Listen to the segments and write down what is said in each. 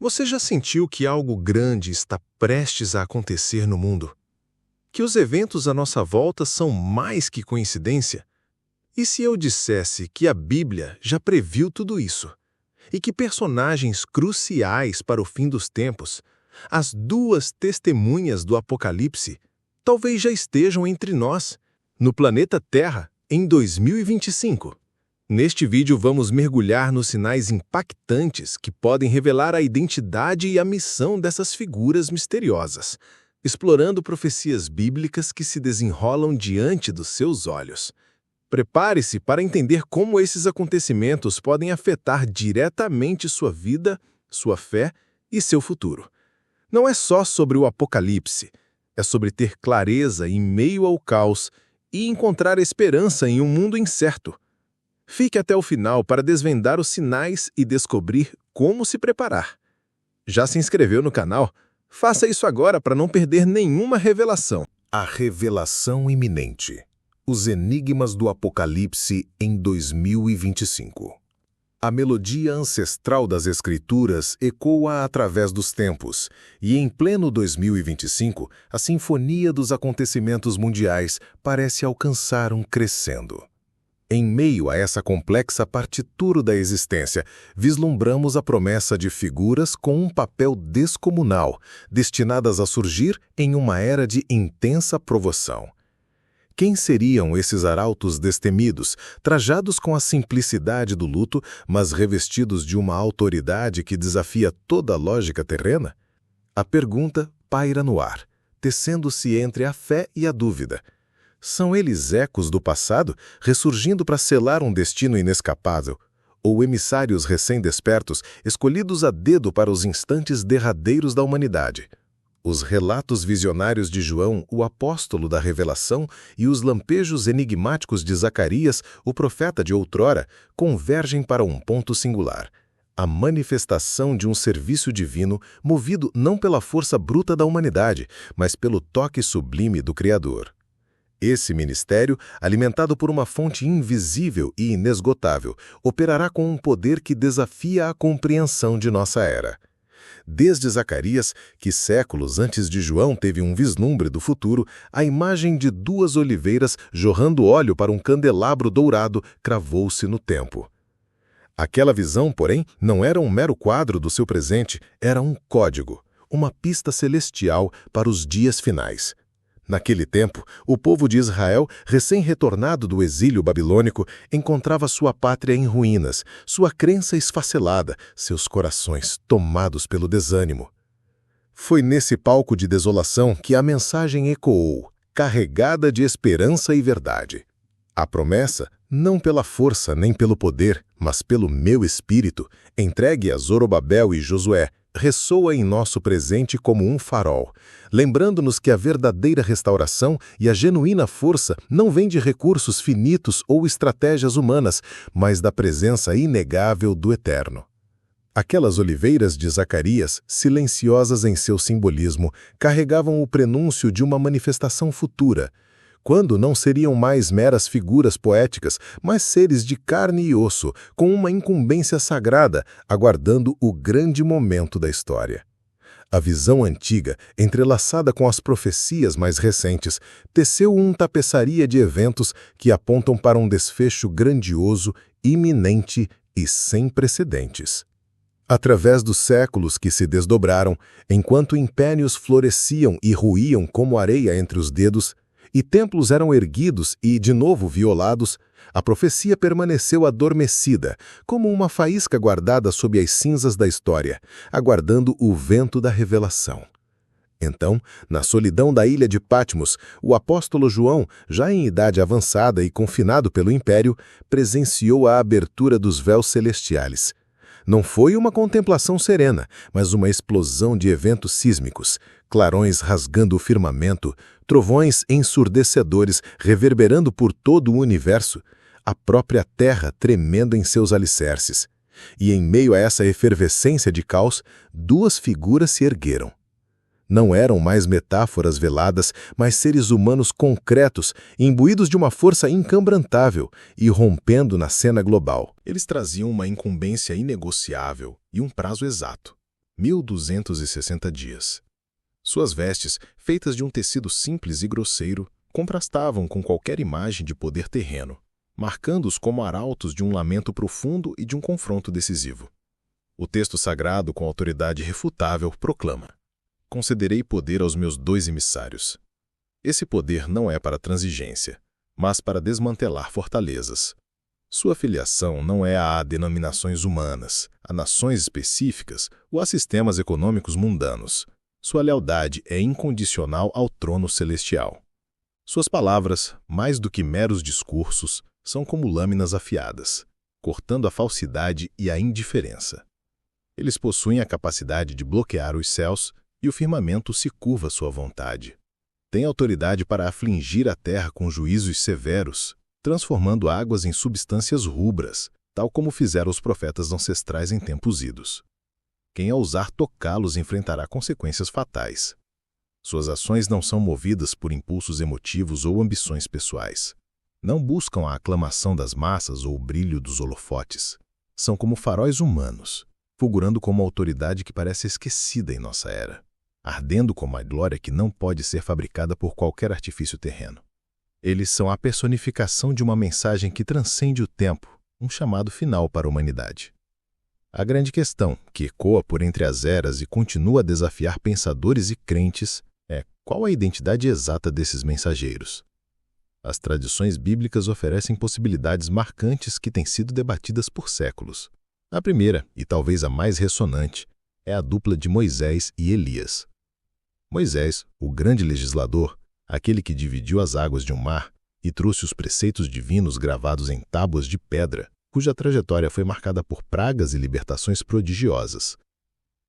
Você já sentiu que algo grande está prestes a acontecer no mundo? Que os eventos à nossa volta são mais que coincidência? E se eu dissesse que a Bíblia já previu tudo isso? E que personagens cruciais para o fim dos tempos, as duas testemunhas do Apocalipse, talvez já estejam entre nós, no planeta Terra, em 2025? Neste vídeo vamos mergulhar nos sinais impactantes que podem revelar a identidade e a missão dessas figuras misteriosas, explorando profecias bíblicas que se desenrolam diante dos seus olhos. Prepare-se para entender como esses acontecimentos podem afetar diretamente sua vida, sua fé e seu futuro. Não é só sobre o Apocalipse, é sobre ter clareza em meio ao caos e encontrar esperança em um mundo incerto. Fique até o final para desvendar os sinais e descobrir como se preparar. Já se inscreveu no canal? Faça isso agora para não perder nenhuma revelação. A revelação iminente. Os enigmas do Apocalipse em 2025. A melodia ancestral das Escrituras ecoa através dos tempos, e em pleno 2025, a sinfonia dos acontecimentos mundiais parece alcançar um crescendo. Em meio a essa complexa partitura da existência, vislumbramos a promessa de figuras com um papel descomunal, destinadas a surgir em uma era de intensa provação. Quem seriam esses arautos destemidos, trajados com a simplicidade do luto, mas revestidos de uma autoridade que desafia toda a lógica terrena? A pergunta paira no ar, tecendo-se entre a fé e a dúvida. São eles ecos do passado, ressurgindo para selar um destino inescapável, ou emissários recém-despertos, escolhidos a dedo para os instantes derradeiros da humanidade? Os relatos visionários de João, o apóstolo da revelação, e os lampejos enigmáticos de Zacarias, o profeta de outrora, convergem para um ponto singular: a manifestação de um serviço divino movido não pela força bruta da humanidade, mas pelo toque sublime do Criador. Esse ministério, alimentado por uma fonte invisível e inesgotável, operará com um poder que desafia a compreensão de nossa era. Desde Zacarias, que séculos antes de João teve um vislumbre do futuro, a imagem de duas oliveiras jorrando óleo para um candelabro dourado cravou-se no tempo. Aquela visão, porém, não era um mero quadro do seu presente, era um código, uma pista celestial para os dias finais. Naquele tempo, o povo de Israel, recém-retornado do exílio babilônico, encontrava sua pátria em ruínas, sua crença esfacelada, seus corações tomados pelo desânimo. Foi nesse palco de desolação que a mensagem ecoou, carregada de esperança e verdade. A promessa, não pela força nem pelo poder, mas pelo meu espírito, entregue a Zorobabel e Josué, ressoa em nosso presente como um farol, lembrando-nos que a verdadeira restauração e a genuína força não vêm de recursos finitos ou estratégias humanas, mas da presença inegável do Eterno. Aquelas oliveiras de Zacarias, silenciosas em seu simbolismo, carregavam o prenúncio de uma manifestação futura, quando não seriam mais meras figuras poéticas, mas seres de carne e osso, com uma incumbência sagrada, aguardando o grande momento da história. A visão antiga, entrelaçada com as profecias mais recentes, teceu uma tapeçaria de eventos que apontam para um desfecho grandioso, iminente e sem precedentes. Através dos séculos que se desdobraram, enquanto impérios floresciam e ruíam como areia entre os dedos, e templos eram erguidos e, de novo, violados, a profecia permaneceu adormecida, como uma faísca guardada sob as cinzas da história, aguardando o vento da revelação. Então, na solidão da ilha de Patmos, o apóstolo João, já em idade avançada e confinado pelo império, presenciou a abertura dos véus celestiais. Não foi uma contemplação serena, mas uma explosão de eventos sísmicos, clarões rasgando o firmamento, trovões ensurdecedores reverberando por todo o universo, a própria terra tremendo em seus alicerces. E em meio a essa efervescência de caos, duas figuras se ergueram. Não eram mais metáforas veladas, mas seres humanos concretos, imbuídos de uma força incambrantável e rompendo na cena global. Eles traziam uma incumbência inegociável e um prazo exato. 1260 dias. Suas vestes, feitas de um tecido simples e grosseiro, contrastavam com qualquer imagem de poder terreno, marcando-os como arautos de um lamento profundo e de um confronto decisivo. O texto sagrado, com autoridade irrefutável, proclama: concederei poder aos meus 2 emissários. Esse poder não é para transigência, mas para desmantelar fortalezas. Sua filiação não é a denominações humanas, a nações específicas ou a sistemas econômicos mundanos. Sua lealdade é incondicional ao trono celestial. Suas palavras, mais do que meros discursos, são como lâminas afiadas, cortando a falsidade e a indiferença. Eles possuem a capacidade de bloquear os céus e o firmamento se curva à sua vontade. Têm autoridade para afligir a terra com juízos severos, transformando águas em substâncias rubras, tal como fizeram os profetas ancestrais em tempos idos. Quem ousar tocá-los enfrentará consequências fatais. Suas ações não são movidas por impulsos emotivos ou ambições pessoais. Não buscam a aclamação das massas ou o brilho dos holofotes. São como faróis humanos, fulgurando como autoridade que parece esquecida em nossa era, ardendo como a glória que não pode ser fabricada por qualquer artifício terreno. Eles são a personificação de uma mensagem que transcende o tempo, um chamado final para a humanidade. A grande questão, que ecoa por entre as eras e continua a desafiar pensadores e crentes, é: qual a identidade exata desses mensageiros? As tradições bíblicas oferecem possibilidades marcantes que têm sido debatidas por séculos. A primeira, e talvez a mais ressonante, é a dupla de Moisés e Elias. Moisés, o grande legislador, aquele que dividiu as águas de um mar e trouxe os preceitos divinos gravados em tábuas de pedra, cuja trajetória foi marcada por pragas e libertações prodigiosas.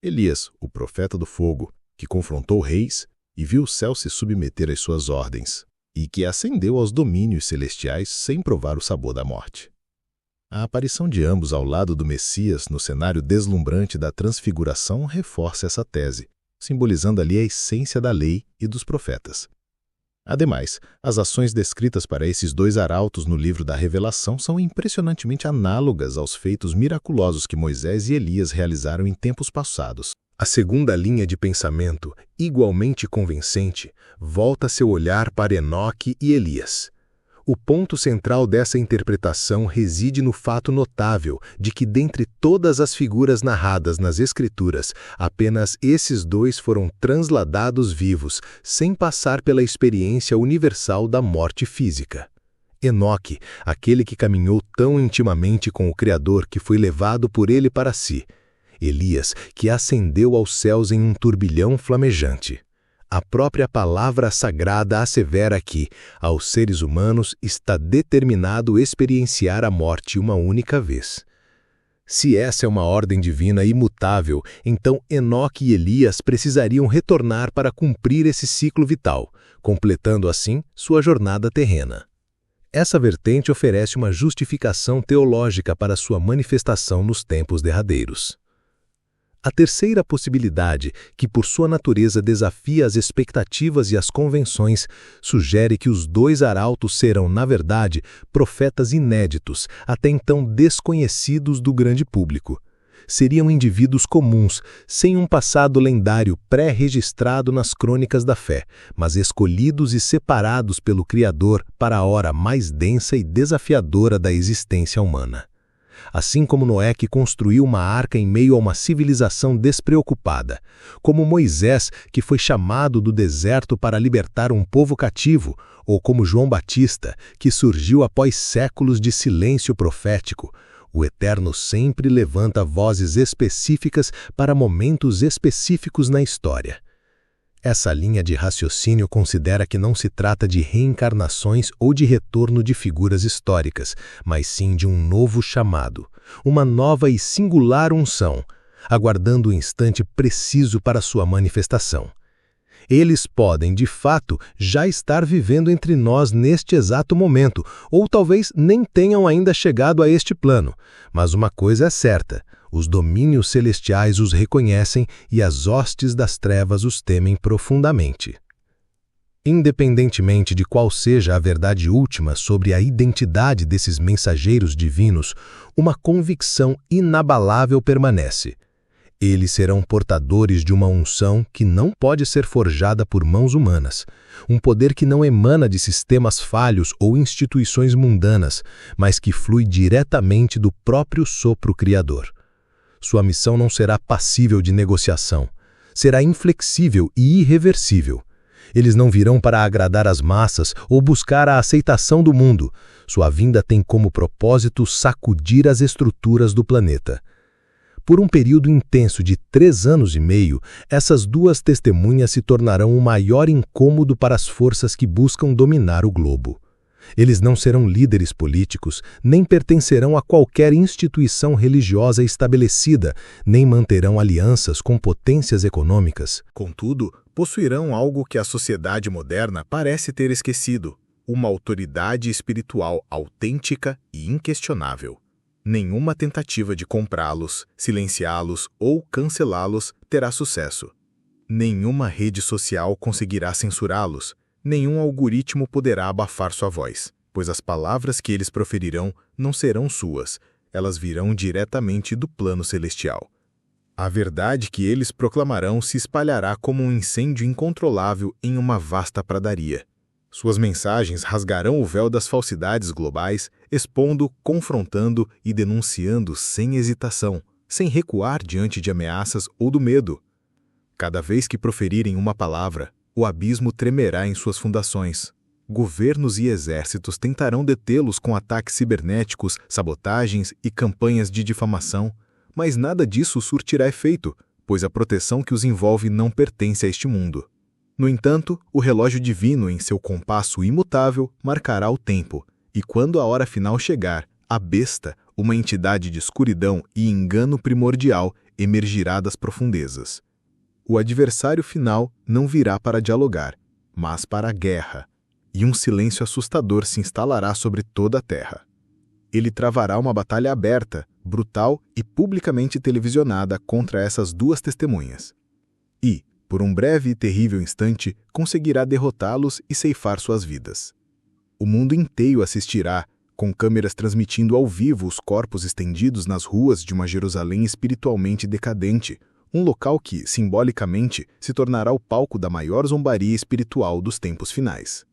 Elias, o profeta do fogo, que confrontou reis e viu o céu se submeter às suas ordens, e que ascendeu aos domínios celestiais sem provar o sabor da morte. A aparição de ambos ao lado do Messias no cenário deslumbrante da transfiguração reforça essa tese, simbolizando ali a essência da lei e dos profetas. Ademais, as ações descritas para esses 2 arautos no livro da Revelação são impressionantemente análogas aos feitos miraculosos que Moisés e Elias realizaram em tempos passados. A segunda linha de pensamento, igualmente convincente, volta seu olhar para Enoque e Elias. O ponto central dessa interpretação reside no fato notável de que, dentre todas as figuras narradas nas Escrituras, apenas esses 2 foram transladados vivos, sem passar pela experiência universal da morte física. Enoque, aquele que caminhou tão intimamente com o Criador que foi levado por ele para si. Elias, que ascendeu aos céus em um turbilhão flamejante. A própria palavra sagrada assevera que, aos seres humanos, está determinado experienciar a morte uma única vez. Se essa é uma ordem divina imutável, então Enoque e Elias precisariam retornar para cumprir esse ciclo vital, completando assim sua jornada terrena. Essa vertente oferece uma justificação teológica para sua manifestação nos tempos derradeiros. A terceira possibilidade, que por sua natureza desafia as expectativas e as convenções, sugere que os 2 arautos serão, na verdade, profetas inéditos, até então desconhecidos do grande público. Seriam indivíduos comuns, sem um passado lendário pré-registrado nas crônicas da fé, mas escolhidos e separados pelo Criador para a hora mais densa e desafiadora da existência humana. Assim como Noé, que construiu uma arca em meio a uma civilização despreocupada, como Moisés, que foi chamado do deserto para libertar um povo cativo, ou como João Batista, que surgiu após séculos de silêncio profético, o Eterno sempre levanta vozes específicas para momentos específicos na história. Essa linha de raciocínio considera que não se trata de reencarnações ou de retorno de figuras históricas, mas sim de um novo chamado, uma nova e singular unção, aguardando o instante preciso para sua manifestação. Eles podem, de fato, já estar vivendo entre nós neste exato momento, ou talvez nem tenham ainda chegado a este plano, mas uma coisa é certa: os domínios celestiais os reconhecem e as hostes das trevas os temem profundamente. Independentemente de qual seja a verdade última sobre a identidade desses mensageiros divinos, uma convicção inabalável permanece. Eles serão portadores de uma unção que não pode ser forjada por mãos humanas, um poder que não emana de sistemas falhos ou instituições mundanas, mas que flui diretamente do próprio sopro criador. Sua missão não será passível de negociação, será inflexível e irreversível. Eles não virão para agradar as massas ou buscar a aceitação do mundo. Sua vinda tem como propósito sacudir as estruturas do planeta. Por um período intenso de 3 anos e meio, essas duas testemunhas se tornarão o maior incômodo para as forças que buscam dominar o globo. Eles não serão líderes políticos, nem pertencerão a qualquer instituição religiosa estabelecida, nem manterão alianças com potências econômicas. Contudo, possuirão algo que a sociedade moderna parece ter esquecido: uma autoridade espiritual autêntica e inquestionável. Nenhuma tentativa de comprá-los, silenciá-los ou cancelá-los terá sucesso. Nenhuma rede social conseguirá censurá-los, nenhum algoritmo poderá abafar sua voz, pois as palavras que eles proferirão não serão suas, elas virão diretamente do plano celestial. A verdade que eles proclamarão se espalhará como um incêndio incontrolável em uma vasta pradaria. Suas mensagens rasgarão o véu das falsidades globais, expondo, confrontando e denunciando sem hesitação, sem recuar diante de ameaças ou do medo. Cada vez que proferirem uma palavra, o abismo tremerá em suas fundações. Governos e exércitos tentarão detê-los com ataques cibernéticos, sabotagens e campanhas de difamação, mas nada disso surtirá efeito, pois a proteção que os envolve não pertence a este mundo. No entanto, o relógio divino, em seu compasso imutável, marcará o tempo, e quando a hora final chegar, a besta, uma entidade de escuridão e engano primordial, emergirá das profundezas. O adversário final não virá para dialogar, mas para a guerra, e um silêncio assustador se instalará sobre toda a terra. Ele travará uma batalha aberta, brutal e publicamente televisionada contra essas duas testemunhas. E, por um breve e terrível instante, conseguirá derrotá-los e ceifar suas vidas. O mundo inteiro assistirá, com câmeras transmitindo ao vivo os corpos estendidos nas ruas de uma Jerusalém espiritualmente decadente, um local que, simbolicamente, se tornará o palco da maior zombaria espiritual dos tempos finais.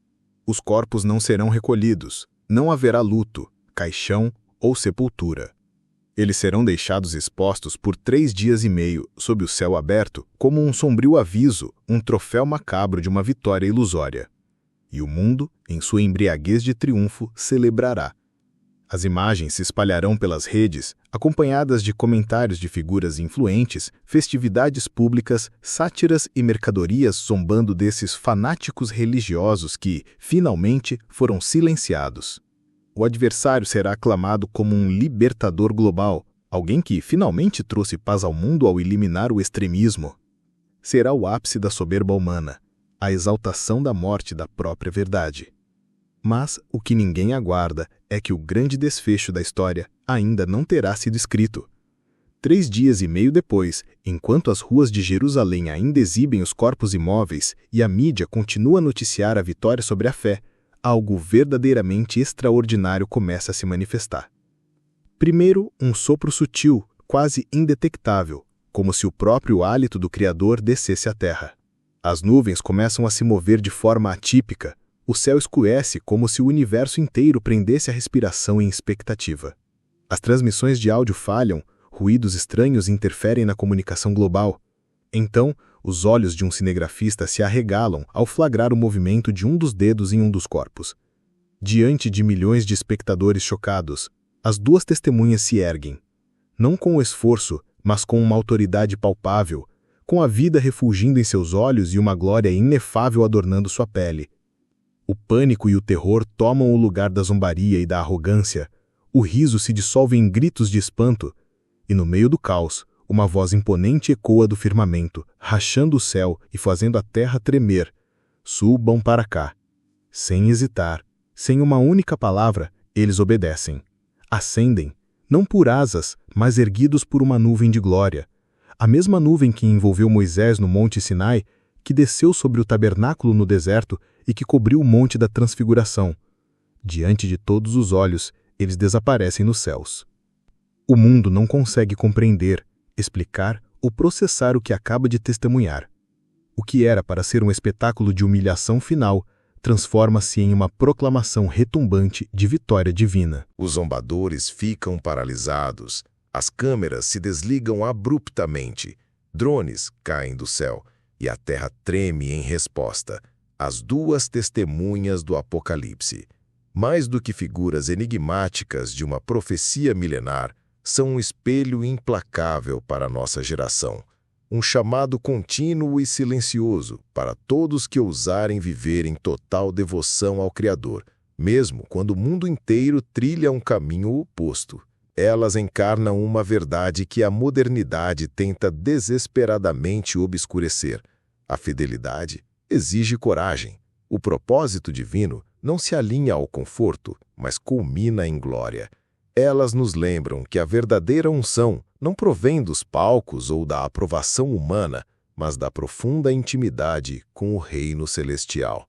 Os corpos não serão recolhidos, não haverá luto, caixão ou sepultura. Eles serão deixados expostos por 3 dias e meio, sob o céu aberto, como um sombrio aviso, um troféu macabro de uma vitória ilusória. E o mundo, em sua embriaguez de triunfo, celebrará. As imagens se espalharão pelas redes, acompanhadas de comentários de figuras influentes, festividades públicas, sátiras e mercadorias zombando desses fanáticos religiosos que, finalmente, foram silenciados. O adversário será aclamado como um libertador global, alguém que finalmente trouxe paz ao mundo ao eliminar o extremismo. Será o ápice da soberba humana, a exaltação da morte da própria verdade. Mas o que ninguém aguarda é que o grande desfecho da história ainda não terá sido escrito. 3 dias e meio depois, enquanto as ruas de Jerusalém ainda exibem os corpos imóveis e a mídia continua a noticiar a vitória sobre a fé, algo verdadeiramente extraordinário começa a se manifestar. Primeiro, um sopro sutil, quase indetectável, como se o próprio hálito do Criador descesse à terra. As nuvens começam a se mover de forma atípica, o céu escurece como se o universo inteiro prendesse a respiração em expectativa. As transmissões de áudio falham, ruídos estranhos interferem na comunicação global. Então, os olhos de um cinegrafista se arregalam ao flagrar o movimento de um dos dedos em um dos corpos. Diante de milhões de espectadores chocados, as duas testemunhas se erguem, não com o esforço, mas com uma autoridade palpável, com a vida refulgindo em seus olhos e uma glória inefável adornando sua pele. O pânico e o terror tomam o lugar da zombaria e da arrogância, o riso se dissolve em gritos de espanto, e no meio do caos, uma voz imponente ecoa do firmamento, rachando o céu e fazendo a terra tremer. Subam para cá. Sem hesitar, sem uma única palavra, eles obedecem. Ascendem, não por asas, mas erguidos por uma nuvem de glória. A mesma nuvem que envolveu Moisés no Monte Sinai, que desceu sobre o tabernáculo no deserto e que cobriu o Monte da Transfiguração. Diante de todos os olhos, eles desaparecem nos céus. O mundo não consegue compreender, explicar ou processar o que acaba de testemunhar. O que era para ser um espetáculo de humilhação final transforma-se em uma proclamação retumbante de vitória divina. Os zombadores ficam paralisados, as câmeras se desligam abruptamente, drones caem do céu e a terra treme em resposta. As duas testemunhas do Apocalipse, mais do que figuras enigmáticas de uma profecia milenar, são um espelho implacável para a nossa geração. Um chamado contínuo e silencioso para todos que ousarem viver em total devoção ao Criador, mesmo quando o mundo inteiro trilha um caminho oposto. Elas encarnam uma verdade que a modernidade tenta desesperadamente obscurecer. A fidelidade exige coragem. O propósito divino não se alinha ao conforto, mas culmina em glória. Elas nos lembram que a verdadeira unção não provém dos palcos ou da aprovação humana, mas da profunda intimidade com o reino celestial.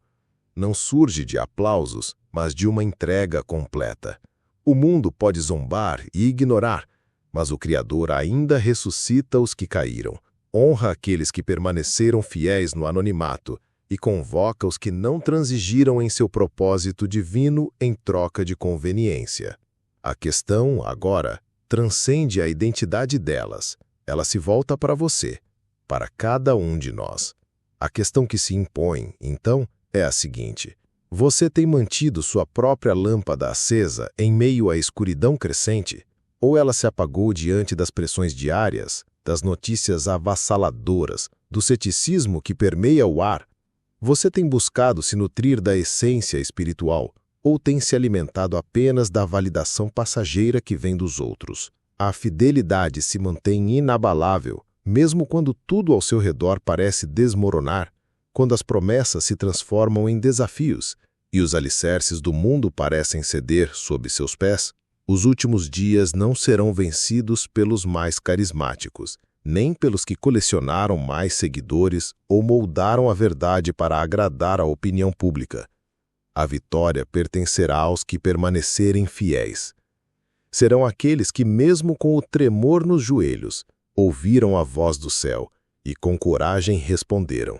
Não surge de aplausos, mas de uma entrega completa. O mundo pode zombar e ignorar, mas o Criador ainda ressuscita os que caíram, honra aqueles que permaneceram fiéis no anonimato e convoca os que não transigiram em seu propósito divino em troca de conveniência. A questão, agora, transcende a identidade delas. Ela se volta para você, para cada um de nós. A questão que se impõe, então, é a seguinte: você tem mantido sua própria lâmpada acesa em meio à escuridão crescente? Ou ela se apagou diante das pressões diárias, das notícias avassaladoras, do ceticismo que permeia o ar? Você tem buscado se nutrir da essência espiritual, ou tem se alimentado apenas da validação passageira que vem dos outros? A fidelidade se mantém inabalável, mesmo quando tudo ao seu redor parece desmoronar, quando as promessas se transformam em desafios e os alicerces do mundo parecem ceder sob seus pés. Os últimos dias não serão vencidos pelos mais carismáticos, nem pelos que colecionaram mais seguidores ou moldaram a verdade para agradar a opinião pública. A vitória pertencerá aos que permanecerem fiéis. Serão aqueles que, mesmo com o tremor nos joelhos, ouviram a voz do céu e com coragem responderam: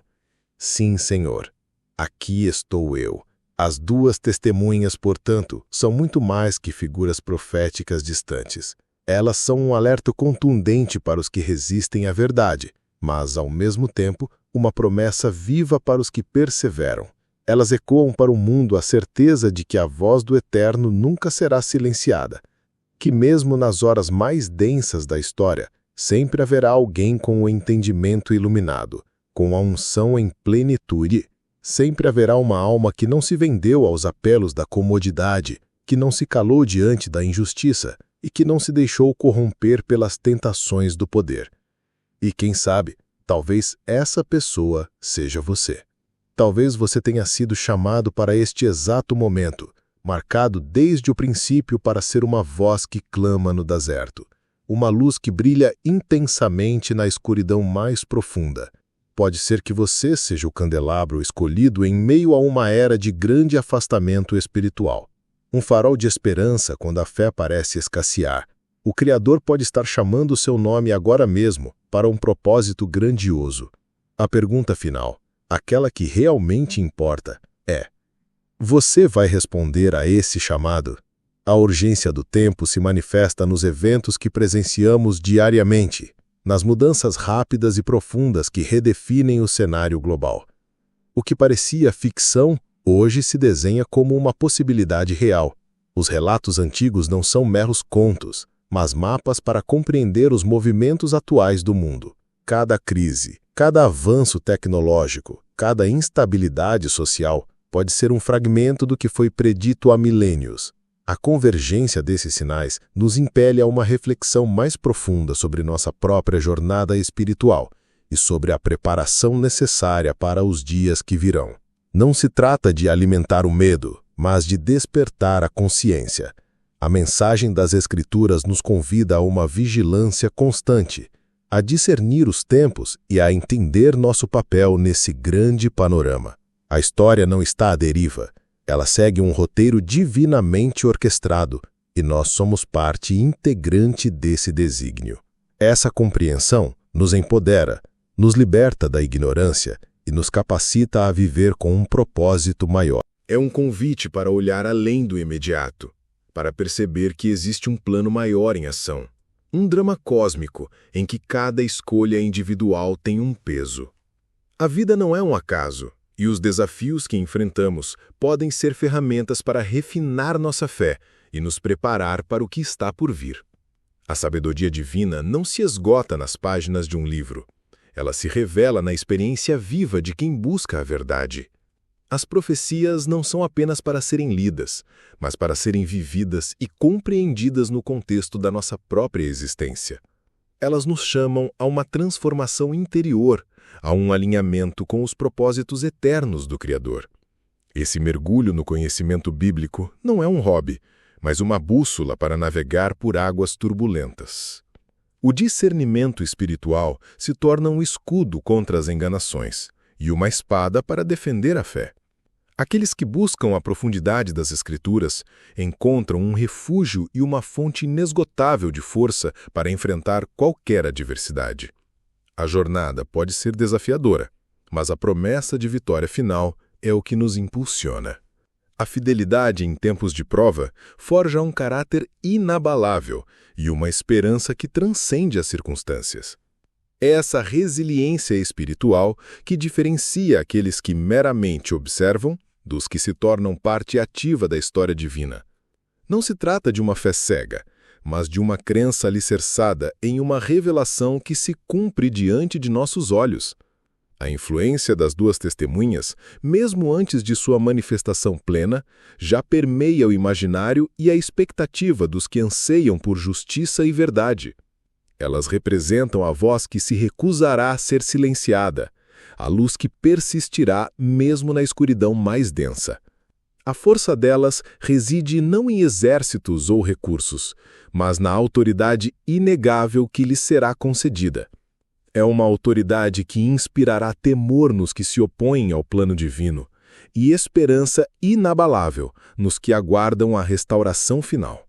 Sim, Senhor, aqui estou eu. As duas testemunhas, portanto, são muito mais que figuras proféticas distantes. Elas são um alerta contundente para os que resistem à verdade, mas, ao mesmo tempo, uma promessa viva para os que perseveram. Elas ecoam para o mundo a certeza de que a voz do Eterno nunca será silenciada, que mesmo nas horas mais densas da história, sempre haverá alguém com o entendimento iluminado, com a unção em plenitude. Sempre haverá uma alma que não se vendeu aos apelos da comodidade, que não se calou diante da injustiça e que não se deixou corromper pelas tentações do poder. E quem sabe, talvez essa pessoa seja você. Talvez você tenha sido chamado para este exato momento, marcado desde o princípio para ser uma voz que clama no deserto, uma luz que brilha intensamente na escuridão mais profunda. Pode ser que você seja o candelabro escolhido em meio a uma era de grande afastamento espiritual. Um farol de esperança quando a fé parece escassear. O Criador pode estar chamando o seu nome agora mesmo para um propósito grandioso. A pergunta final, aquela que realmente importa, é: você vai responder a esse chamado? A urgência do tempo se manifesta nos eventos que presenciamos diariamente, nas mudanças rápidas e profundas que redefinem o cenário global. O que parecia ficção, hoje se desenha como uma possibilidade real. Os relatos antigos não são meros contos, mas mapas para compreender os movimentos atuais do mundo. Cada crise, cada avanço tecnológico, cada instabilidade social pode ser um fragmento do que foi predito há milênios. A convergência desses sinais nos impele a uma reflexão mais profunda sobre nossa própria jornada espiritual e sobre a preparação necessária para os dias que virão. Não se trata de alimentar o medo, mas de despertar a consciência. A mensagem das Escrituras nos convida a uma vigilância constante, a discernir os tempos e a entender nosso papel nesse grande panorama. A história não está à deriva. Ela segue um roteiro divinamente orquestrado e nós somos parte integrante desse desígnio. Essa compreensão Nos empodera, nos liberta da ignorância e nos capacita a viver com um propósito maior. É um convite para olhar além do imediato, para perceber que existe um plano maior em ação. Um drama cósmico em que cada escolha individual tem um peso. A vida não é um acaso, e os desafios que enfrentamos podem ser ferramentas para refinar nossa fé e nos preparar para o que está por vir. A sabedoria divina não se esgota nas páginas de um livro. Ela se revela na experiência viva de quem busca a verdade. As profecias não são apenas para serem lidas, mas para serem vividas e compreendidas no contexto da nossa própria existência. Elas nos chamam a uma transformação interior, a um alinhamento com os propósitos eternos do Criador. Esse mergulho no conhecimento bíblico não é um hobby, mas uma bússola para navegar por águas turbulentas. O discernimento espiritual se torna um escudo contra as enganações e uma espada para defender a fé. Aqueles que buscam a profundidade das Escrituras encontram um refúgio e uma fonte inesgotável de força para enfrentar qualquer adversidade. A jornada pode ser desafiadora, mas a promessa de vitória final é o que nos impulsiona. A fidelidade em tempos de prova forja um caráter inabalável e uma esperança que transcende as circunstâncias. É essa resiliência espiritual que diferencia aqueles que meramente observam dos que se tornam parte ativa da história divina. Não se trata de uma fé cega, mas de uma crença alicerçada em uma revelação que se cumpre diante de nossos olhos. A influência das duas testemunhas, mesmo antes de sua manifestação plena, já permeia o imaginário e a expectativa dos que anseiam por justiça e verdade. Elas representam a voz que se recusará a ser silenciada, a luz que persistirá mesmo na escuridão mais densa. A força delas reside não em exércitos ou recursos, mas na autoridade inegável que lhes será concedida. É uma autoridade que inspirará temor nos que se opõem ao plano divino e esperança inabalável nos que aguardam a restauração final.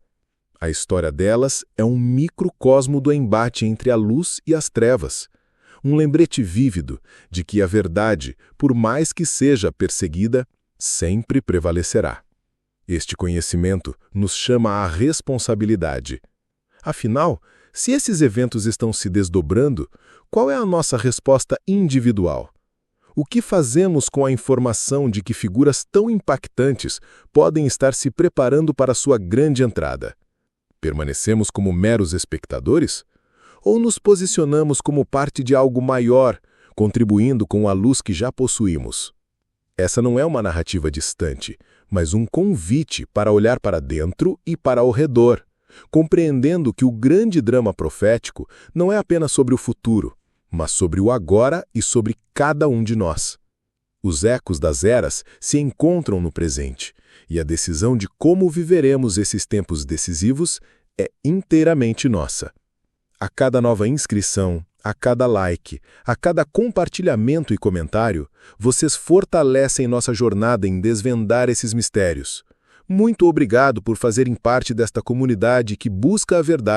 A história delas é um microcosmo do embate entre a luz e as trevas, um lembrete vívido de que a verdade, por mais que seja perseguida, sempre prevalecerá. Este conhecimento nos chama à responsabilidade. Afinal, se esses eventos estão se desdobrando, qual é a nossa resposta individual? O que fazemos com a informação de que figuras tão impactantes podem estar se preparando para sua grande entrada? Permanecemos como meros espectadores? Ou nos posicionamos como parte de algo maior, contribuindo com a luz que já possuímos? Essa não é uma narrativa distante, mas um convite para olhar para dentro e para ao redor, compreendendo que o grande drama profético não é apenas sobre o futuro, mas sobre o agora e sobre cada um de nós. Os ecos das eras se encontram no presente, e a decisão de como viveremos esses tempos decisivos é inteiramente nossa. A cada nova inscrição, a cada like, a cada compartilhamento e comentário, vocês fortalecem nossa jornada em desvendar esses mistérios. Muito obrigado por fazerem parte desta comunidade que busca a verdade.